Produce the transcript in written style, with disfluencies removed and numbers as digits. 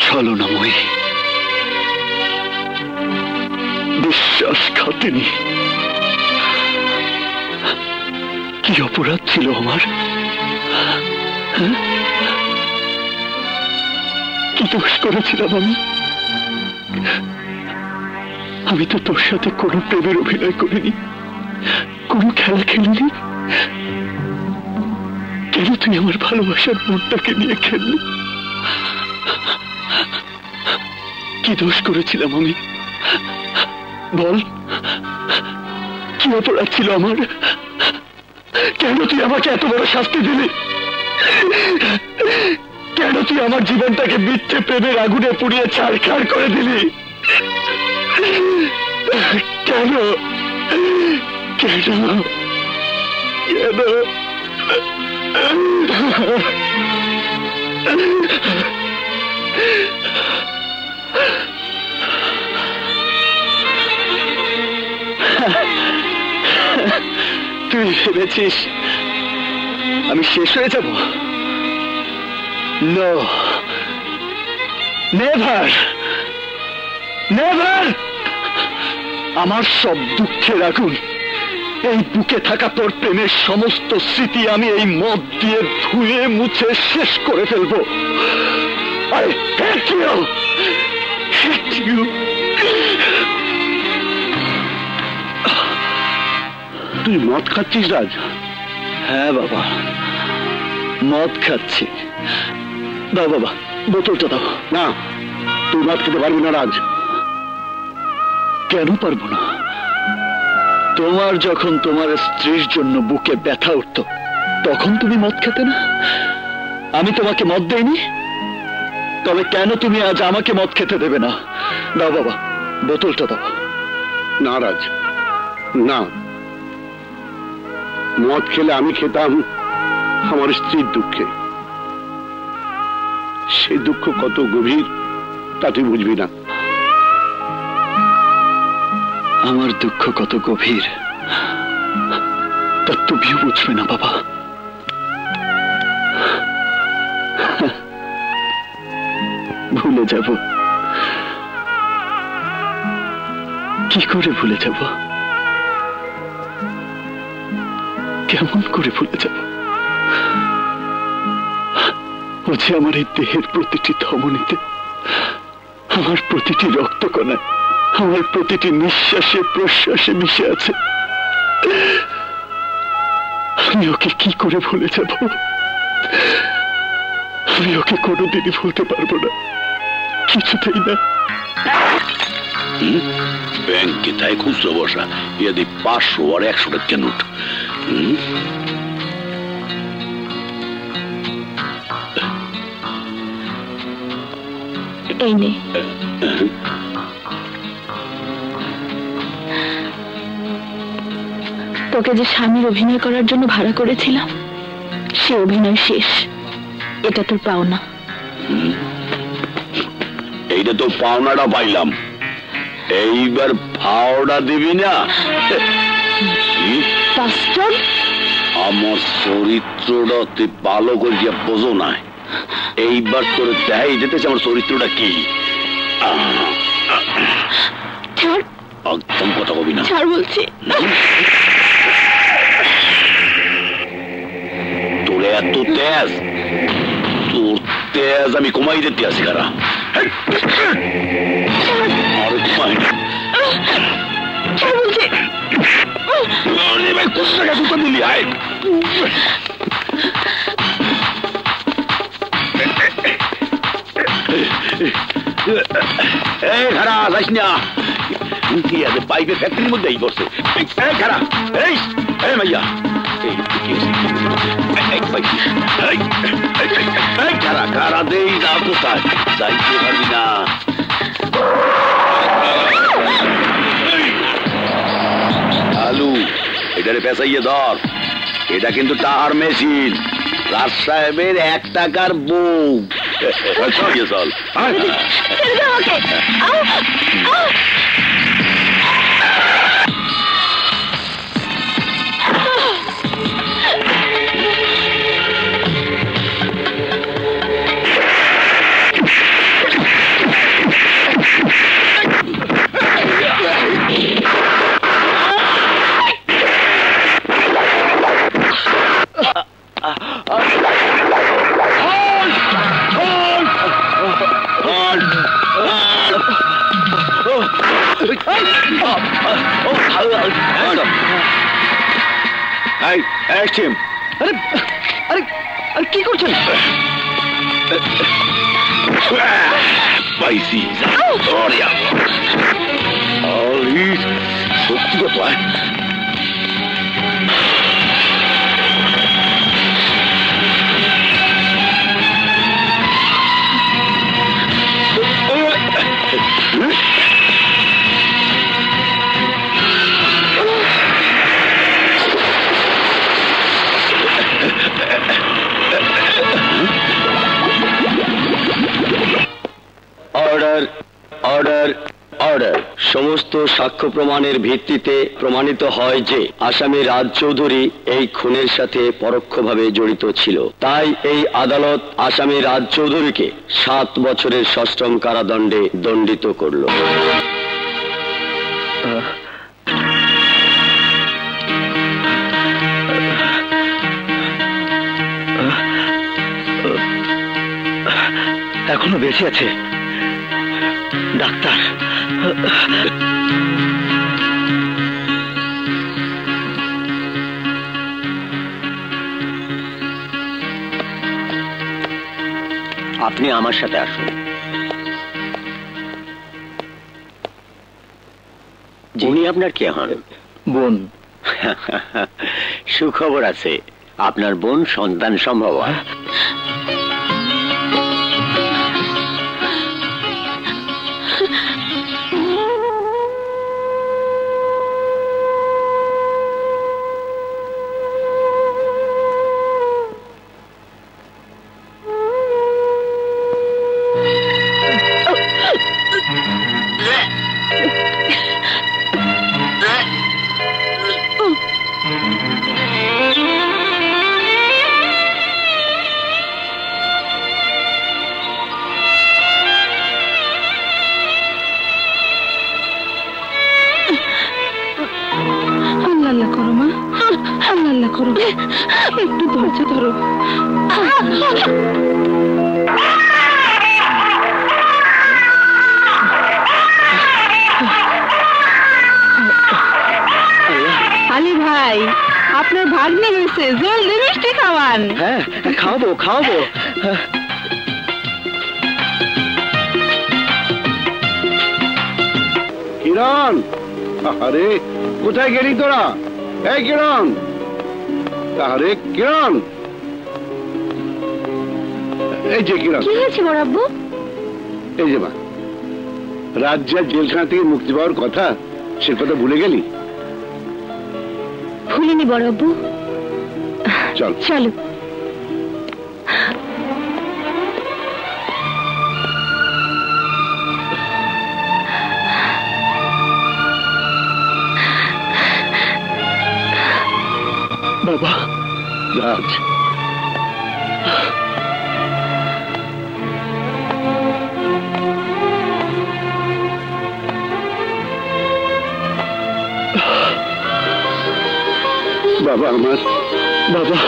ছলনাময়ী, বিশ্বাসঘাতিনী। কি অপরাধ ছিল আমার? কি দোষ করেছিলাম আমি? আমি তো তোর সাথে কোনো প্রেমের অভিনয় করিনি, কোনো খেলা খেলিনি। কেন তুই আমার ভালোবাসার মনটাকে নিয়ে খেললি? কি দোষ করেছিলাম আমি? বল, কি অপরাধ ছিল আমার? কেন তুই আমাকে এত বড় শাস্তি দিলি? কেন তুই আমার জীবনটাকে মিথ্যে প্রেমের আগুনে পুড়িয়ে ছারখার করে দিলি? কেন কেন কেন? তুই ভেবেছিস আমি শেষ হয়ে যাব? No, never never. আমার সব দুঃখের আগুন, এই বুকে থাকা তোর প্রেমের সমস্ত স্মৃতি আমি এই মদ দিয়ে ধুয়ে মুছে শেষ করে ফেলবো। I hate you! Hate you! তুই মদ খাচ্ছিস রাজ? হ্যাঁ বাবা, মদ খাচ্ছি। দাও বাবা, বোতলটা দাও। না, তুই মদ খেতে পারবি না রাজ। কেন পারবো না? তোমার যখন তোমার স্ত্রীর জন্য বুকে ব্যথা উঠত, তখন তুমি মদ খেতে না? আমি তোমাকে মদ দেইনি, তবে কেন তুমি আজ আমাকে মদ খেতে দেবে না? দাও বাবা, বোতলটা দাও। না রাজ, না। মদ খেলে আমি খেতাম আমার স্ত্রীর দুঃখে। সেই দুঃখ কত গভীর তা তুই বুঝবি না। আমার দুঃখ কত গভীর তা তুমিও বুঝবে না বাবা। ভুলে যাব? কি করে ভুলে যাব? কেমন করে ভুলে যাব? ও যে আমার এই দেহের প্রতিটি ধমনীতে, আমার প্রতিটি রক্তকণায়, আমার প্রতিটি নিঃশ্বাসে প্রশ্বাসে মিশে আছে। আমি ওকে কি করে ভুলে যাব? আমি ওকে কোনোদিনই ভুলতে পারবো না, কিছুতেই না। ব্যাংকে তাই খুচরো বসা, ইয়াদি 500 আর 100 টাকা নোট। এই নে। তোকে যে স্বামীর অভিনয় করার জন্য ভাড়া করেছিলাম, সে অভিনয় শেষ। এটা তোর পাওনা। এইটা তো পাওনাটা পাইলাম, এইবার ভাওটা দিবি না? আমার চরিত্রটা তুই ভালো করিয়া বোঝো না। এইবার তোর দেখাই যেতেছে আমার চরিত্রটা কি। একদম কথা কবি না। ছাড় বলছি। তোর এত তেজ, তোর তেজ আমি কমাই দিতে আসি কারা। আরে কমাই ভাই, কোন জায়গায় কুকুর দিলি? আয় খারা যাইস না, পাইপের ফ্যাক্টরির মধ্যেই করছে। খারা এই মাইয়া, খারা খারা দেই না, কোথায় যাইতে পারবি না। আলু এটারে পেঁচাইয়ে ধর, এটা কিন্তু টাহার মেশিন। রাজ সাহেবের 1 টাকার বউ। চল আরে আরে আরে কি করছেন? পাইছি সত্যি কথা। Order order order. সমস্ত সাক্ষ্য প্রমাণের ভিত্তিতে প্রমাণিত হয় যে আসামি রাজ চৌধুরী এই খুনের সাথে পরোক্ষভাবে জড়িত ছিল। তাই এই আদালত আসামি রাজ চৌধুরীকে 7 বছরের সশ্রম কারাদণ্ডে দণ্ডিত করল। এখনো বেঁচে আছে ডাক্তার। আপনি আমার সাথে আসুন। উনি আপনার কে হন? বোন। সুখবর আছে, আপনার বোন সন্তান সম্ভব। আল্লাহ করো মা, আল্লাহ করো, একটু ধৈর্য ধরো। আলী ভাই, আপনার ভাগ্নে হয়েছে, জলদি মিষ্টি খাওয়ান। হ্যাঁ খাওয়াবো খাওয়াবো। কিরণ, আরে কোথায় গেলি তোরা? এই কিরণ, আরে কিরণ, এই যে কিরণ। কি হয়েছে বড় আব্বু? এই যে মা, রাজ্যের জেলখানা থেকে মুক্তি পাওয়ার কথা, সে কথা ভুলে গেলি? ভুলিনি বড় আব্বু। চল চলো। বাবা। রাজ, বাবা আমার, বাবা